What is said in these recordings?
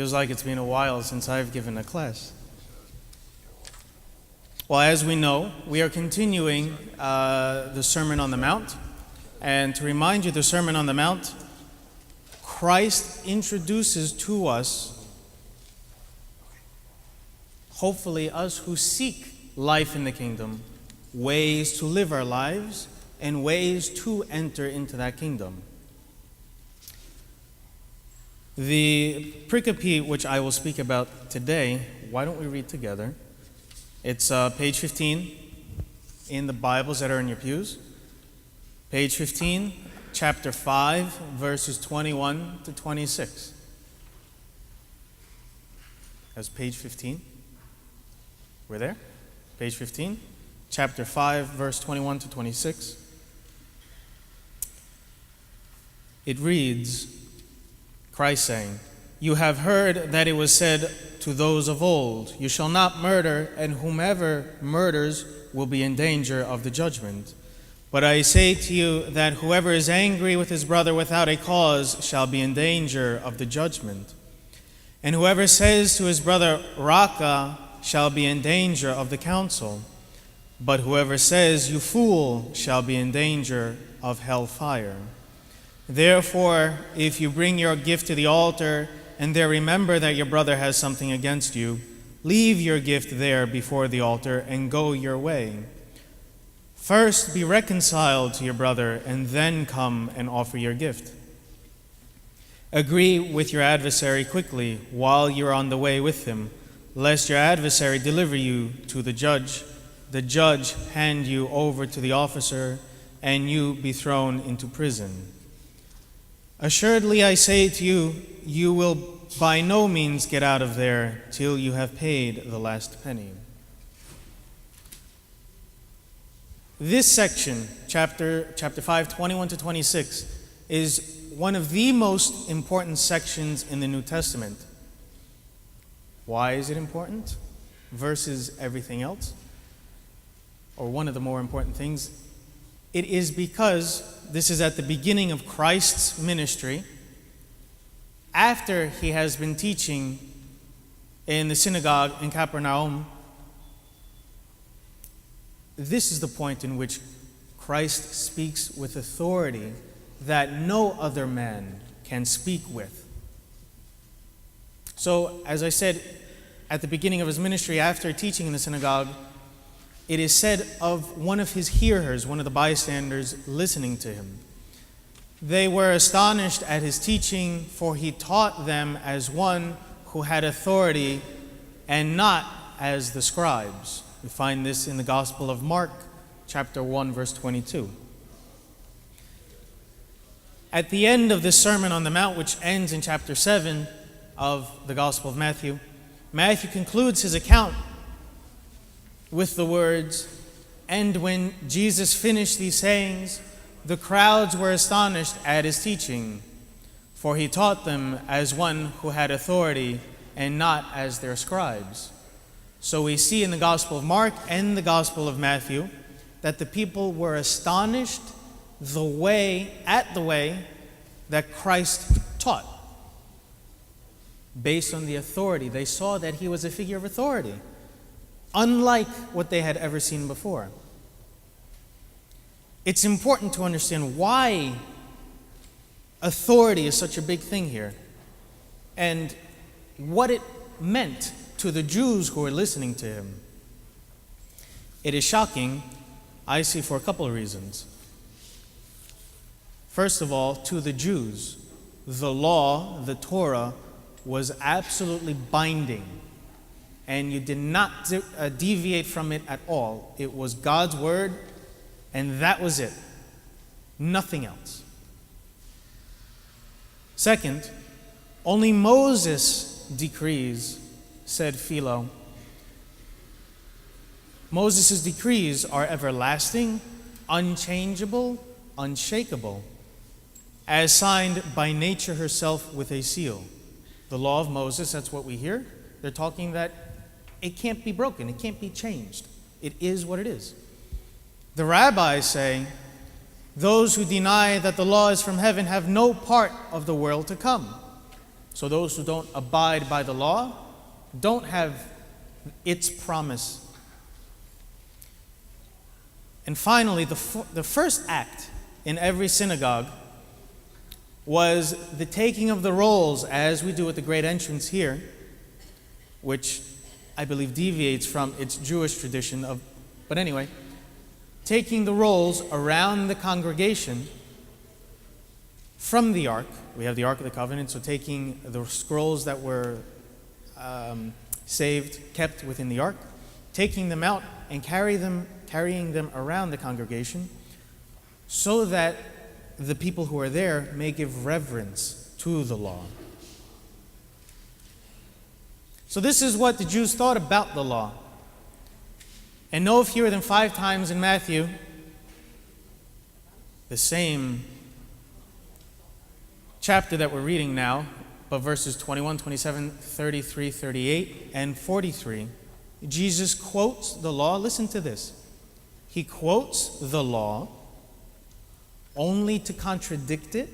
Feels like it's been a while since I've given a class. Well, as we know, we are continuing the Sermon on the Mount. And to remind you, the Sermon on the Mount, Christ introduces to us, hopefully us who seek life in the kingdom, ways to live our lives and ways to enter into that kingdom. The pericope which I will speak about today, why don't we read together? It's page 15 in the Bibles that are in your pews. Page 15, chapter 5, verses 21 to 26. That's page 15. We're there? Page 15, chapter 5, verse 21 to 26. It reads, Christ saying, "You have heard that it was said to those of old, 'You shall not murder, and whomever murders will be in danger of the judgment.' But I say to you that whoever is angry with his brother without a cause shall be in danger of the judgment. And whoever says to his brother, 'Raca,' shall be in danger of the council. But whoever says, 'You fool,' shall be in danger of hellfire. Therefore, if you bring your gift to the altar, and there remember that your brother has something against you, leave your gift there before the altar and go your way. First be reconciled to your brother, and then come and offer your gift. Agree with your adversary quickly while you are on the way with him, lest your adversary deliver you to the judge hand you over to the officer, and you be thrown into prison. Assuredly, I say to you, you will by no means get out of there till you have paid the last penny." This section, chapter 5, 21 to 26, is one of the most important sections in the New Testament. Why is it important versus everything else? Or one of the more important things? It is because this is at the beginning of Christ's ministry, after he has been teaching in the synagogue in Capernaum. This is the point in which Christ speaks with authority that no other man can speak with. So, as I said, at the beginning of his ministry, after teaching in the synagogue, it is said of one of his hearers, one of the bystanders listening to him, "They were astonished at his teaching, for he taught them as one who had authority and not as the scribes." We find this in the Gospel of Mark, chapter 1, verse 22. At the end of this Sermon on the Mount, which ends in chapter 7 of the Gospel of Matthew, Matthew concludes his account with the words, "And when Jesus finished these sayings, the crowds were astonished at his teaching, for he taught them as one who had authority and not as their scribes." So we see in the Gospel of Mark and the Gospel of Matthew that the people were astonished at the way that Christ taught. Based on the authority, they saw that he was a figure of authority, unlike what they had ever seen before. It's important to understand why authority is such a big thing here, and what it meant to the Jews who were listening to him. It is shocking, I see, for a couple of reasons. First of all, to the Jews, the law, the Torah, was absolutely binding, and you did not deviate from it at all. It was God's word, and that was it. Nothing else. Second, only Moses' decrees, said Philo. Moses' decrees are everlasting, unchangeable, unshakable, as signed by nature herself with a seal. The law of Moses, that's what we hear. They're talking that it can't be broken, it can't be changed. It is what it is. The rabbis say, those who deny that the law is from heaven have no part of the world to come. So those who don't abide by the law don't have its promise. And finally, the first act in every synagogue was the taking of the rolls, as we do at the great entrance here, which I believe deviates from its Jewish tradition of, but anyway, taking the rolls around the congregation from the ark. We have the Ark of the Covenant, so taking the scrolls that were saved, kept within the ark, taking them out and carrying them around the congregation so that the people who are there may give reverence to the law. So this is what the Jews thought about the law. And no fewer than 5 times in Matthew, the same chapter that we're reading now, but verses 21, 27, 33, 38, and 43, Jesus quotes the law. Listen to this. He quotes the law only to contradict it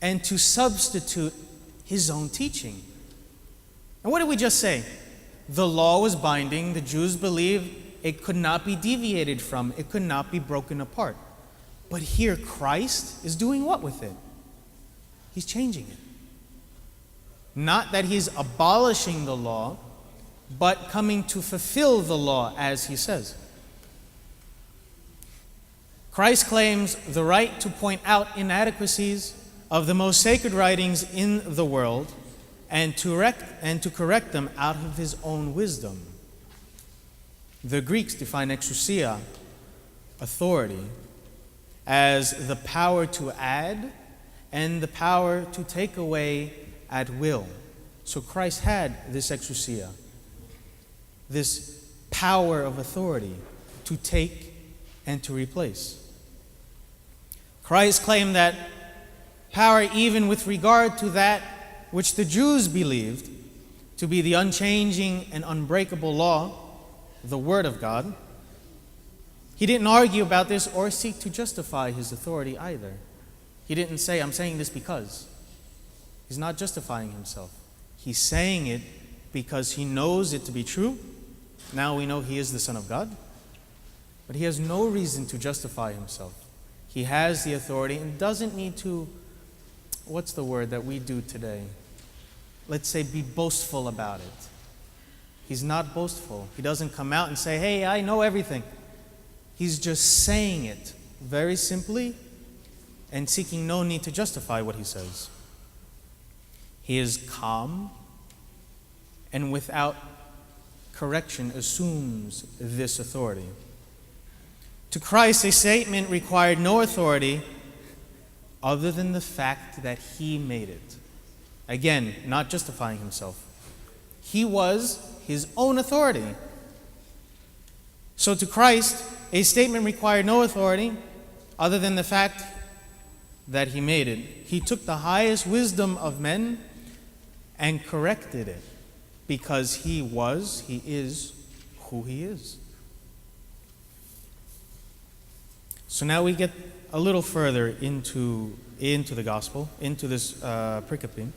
and to substitute his own teaching. And what did we just say? The law was binding. The Jews believed it could not be deviated from. It could not be broken apart. But here Christ is doing what with it? He's changing it. Not that he's abolishing the law, but coming to fulfill the law, as he says. Christ claims the right to point out inadequacies of the most sacred writings in the world and to correct them out of his own wisdom. The Greeks define exousia, authority, as the power to add and the power to take away at will. So Christ had this exousia, this power of authority to take and to replace. Christ claimed that power even with regard to that which the Jews believed to be the unchanging and unbreakable law, the Word of God. He didn't argue about this or seek to justify his authority either. He didn't say, I'm saying this because. He's not justifying himself. He's saying it because he knows it to be true. Now we know he is the Son of God. But he has no reason to justify himself. He has the authority and doesn't need to, what's the word that we do today? Let's say be boastful about it. He's not boastful. He doesn't come out and say, hey, I know everything. He's just saying it very simply and seeking no need to justify what he says. He is calm and without correction assumes this authority. To Christ, a statement required no authority other than the fact that he made it. Again, not justifying himself. He was his own authority. So to Christ, a statement required no authority other than the fact that he made it. He took the highest wisdom of men and corrected it because he is who he is. So now we get a little further into the gospel, into this pericope.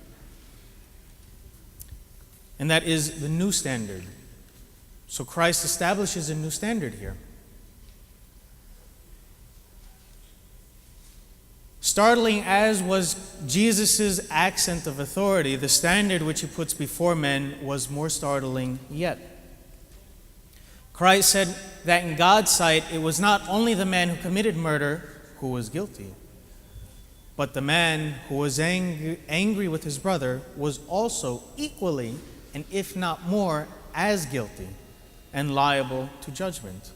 And that is the new standard. So Christ establishes a new standard here. Startling as was Jesus' accent of authority, the standard which he puts before men was more startling yet. Christ said that in God's sight, it was not only the man who committed murder who was guilty, but the man who was angry with his brother was also equally, and if not more, as guilty and liable to judgment.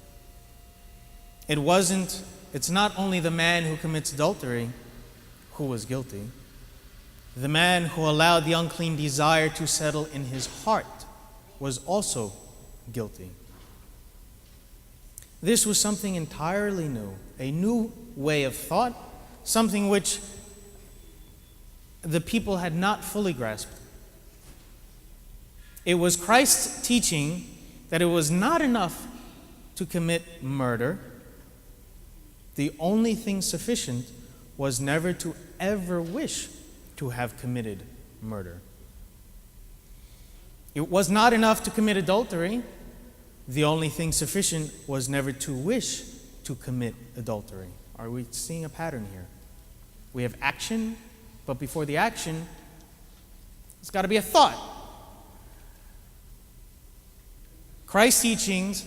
It's not only the man who commits adultery who was guilty. The man who allowed the unclean desire to settle in his heart was also guilty. This was something entirely new, a new way of thought, something which the people had not fully grasped. It was Christ's teaching that it was not enough to commit murder. The only thing sufficient was never to ever wish to have committed murder. It was not enough to commit adultery. The only thing sufficient was never to wish to commit adultery. Are we seeing a pattern here? We have action, but before the action, there's got to be a thought. Christ's teachings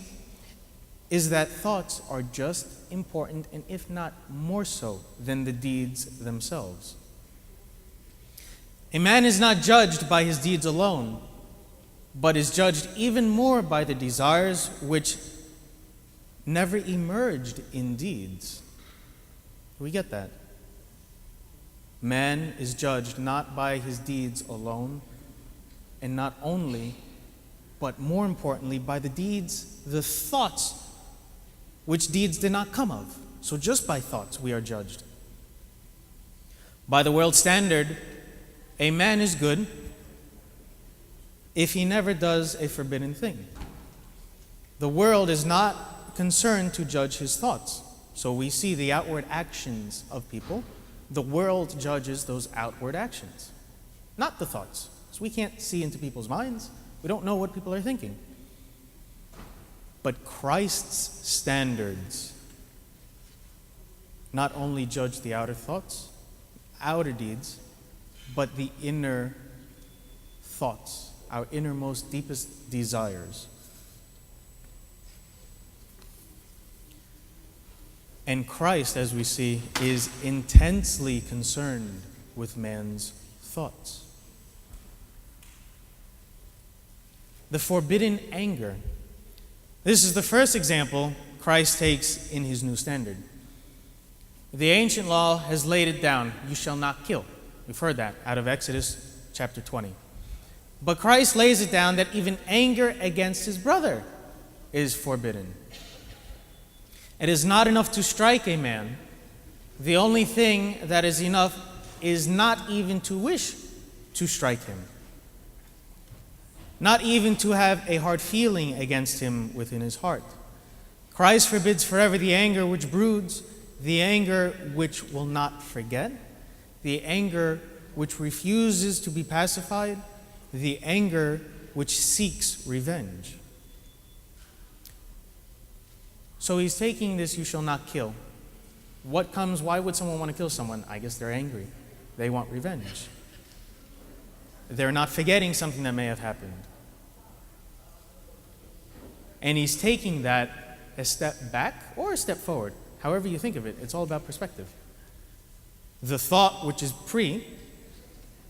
is that thoughts are just important, and if not more so than the deeds themselves. A man is not judged by his deeds alone, but is judged even more by the desires which never emerged in deeds. We get that. Man is judged not by his deeds alone, and not only, but more importantly, by the deeds, the thoughts, which deeds did not come of. So just by thoughts we are judged. By the world standard, a man is good if he never does a forbidden thing. The world is not concerned to judge his thoughts. So we see the outward actions of people. The world judges those outward actions, not the thoughts. So we can't see into people's minds. We don't know what people are thinking. But Christ's standards not only judge the outer thoughts, outer deeds, but the inner thoughts, our innermost, deepest desires. And Christ, as we see, is intensely concerned with man's thoughts. The forbidden anger. This is the first example Christ takes in his new standard. The ancient law has laid it down, you shall not kill. We've heard that out of Exodus chapter 20. But Christ lays it down that even anger against his brother is forbidden. It is not enough to strike a man. The only thing that is enough is not even to wish to strike him. Not even to have a hard feeling against him within his heart. Christ forbids forever the anger which broods, the anger which will not forget, the anger which refuses to be pacified, the anger which seeks revenge. So he's taking this, you shall not kill. What comes, why would someone want to kill someone? I guess they're angry. They want revenge. They're not forgetting something that may have happened. And he's taking that a step back or a step forward. However you think of it, it's all about perspective. The thought, which is pre,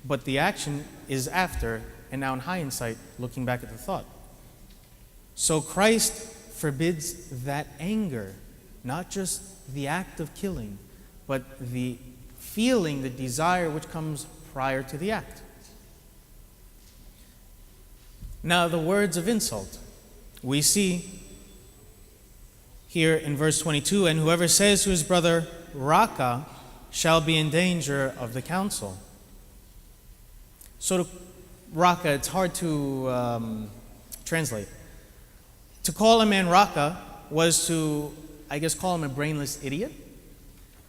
but the action is after, and now in hindsight, looking back at the thought. So Christ forbids that anger, not just the act of killing, but the feeling, the desire which comes prior to the act. Now, the words of insult. We see here in verse 22, and whoever says to his brother, Raka, shall be in danger of the council. So to Raka, it's hard to translate. To call a man Raka was to, I guess, call him a brainless idiot,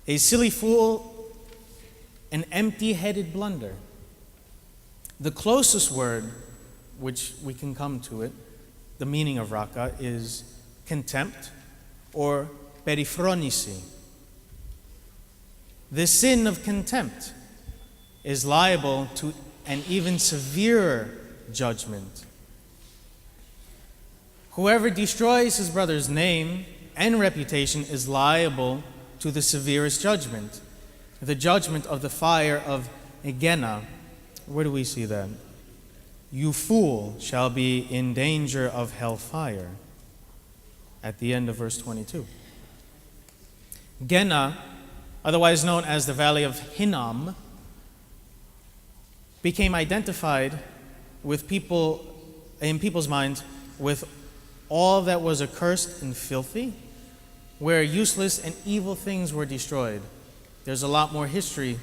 a silly fool, an empty-headed blunder. The closest word which we can come to it, the meaning of Raka, is contempt or perifronisi. The sin of contempt is liable to an even severer judgment. Whoever destroys his brother's name and reputation is liable to the severest judgment, the judgment of the fire of Gehenna. Where do we see that? You fool shall be in danger of hellfire. At the end of verse 22. Gehenna, otherwise known as the Valley of Hinnom, became identified with people, in people's minds, with all that was accursed and filthy, where useless and evil things were destroyed. There's a lot more history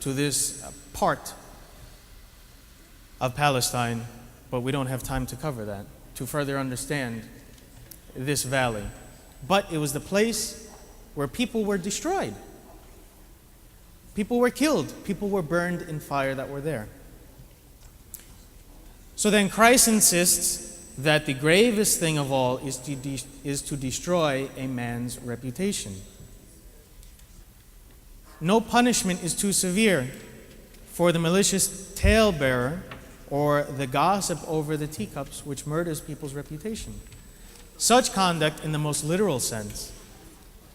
to this part of Palestine, but we don't have time to cover that, to further understand this valley. But it was the place where people were destroyed. People were killed. People were burned in fire that were there. So then Christ insists that the gravest thing of all is to destroy a man's reputation. No punishment is too severe for the malicious talebearer or the gossip over the teacups which murders people's reputation. Such conduct, in the most literal sense,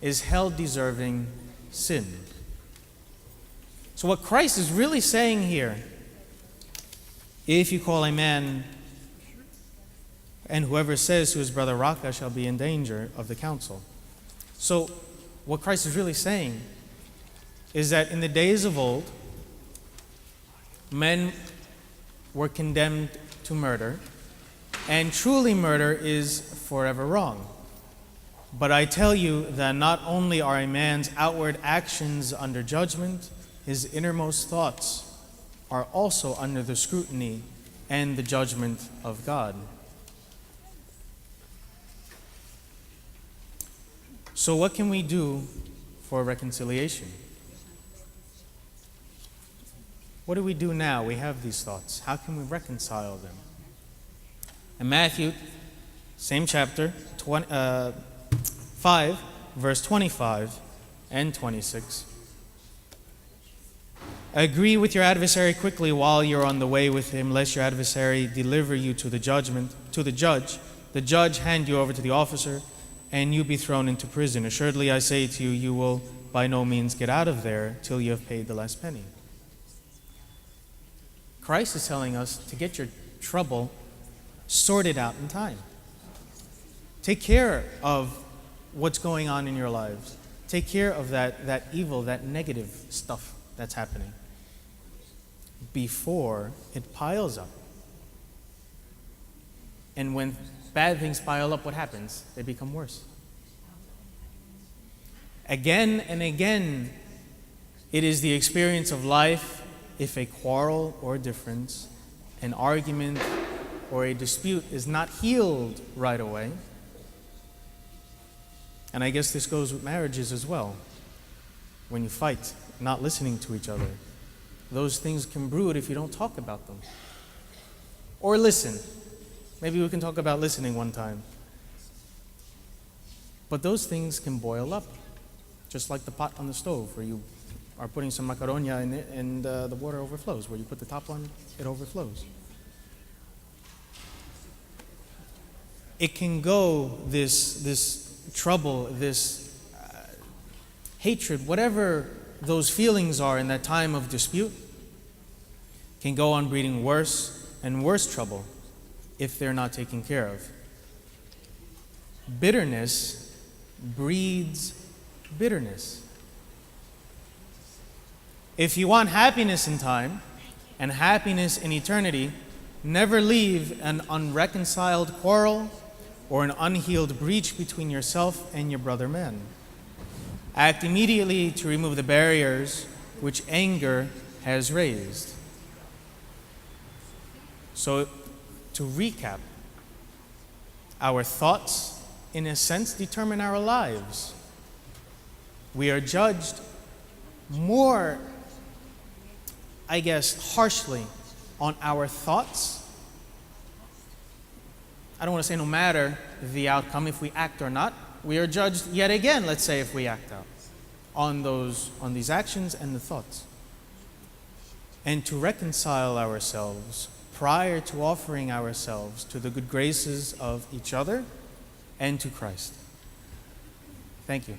is hell deserving sin. So what Christ is really saying here, if you call a man, and whoever says to his brother Raka shall be in danger of the council. So what Christ is really saying is that in the days of old, men were condemned to murder, and truly murder is forever wrong. But I tell you that not only are a man's outward actions under judgment, his innermost thoughts are also under the scrutiny and the judgment of God. So what can we do for reconciliation? What do we do now? We have these thoughts. How can we reconcile them? In Matthew, same chapter, 5, verse 25 and 26. Agree with your adversary quickly while you're on the way with him, lest your adversary deliver you to the judge, the judge hand you over to the officer, and you be thrown into prison. Assuredly, I say to you, you will by no means get out of there till you have paid the last penny. Christ is telling us to get your trouble sorted out in time. Take care of what's going on in your lives. Take care of that evil, that negative stuff that's happening before it piles up. And when bad things pile up, what happens? They become worse. Again and again, it is the experience of life if a quarrel or difference, an argument or a dispute is not healed right away. And I guess this goes with marriages as well. When you fight, not listening to each other, those things can brood if you don't talk about them. Or listen. Maybe we can talk about listening one time. But those things can boil up, just like the pot on the stove where you are putting some macaronia in it and the water overflows. Where you put the top on, it overflows. It can go, this trouble, this hatred, whatever those feelings are in that time of dispute, can go on breeding worse and worse trouble if they're not taken care of. Bitterness breeds bitterness. If you want happiness in time and happiness in eternity, never leave an unreconciled quarrel or an unhealed breach between yourself and your brother man. Act immediately to remove the barriers which anger has raised. So, to recap, our thoughts, in a sense, determine our lives. We are judged more, I guess, harshly on our thoughts. I don't want to say no matter the outcome, if we act or not. We are judged yet again, let's say, if we act out on these actions and the thoughts. And to reconcile ourselves prior to offering ourselves to the good graces of each other and to Christ. Thank you.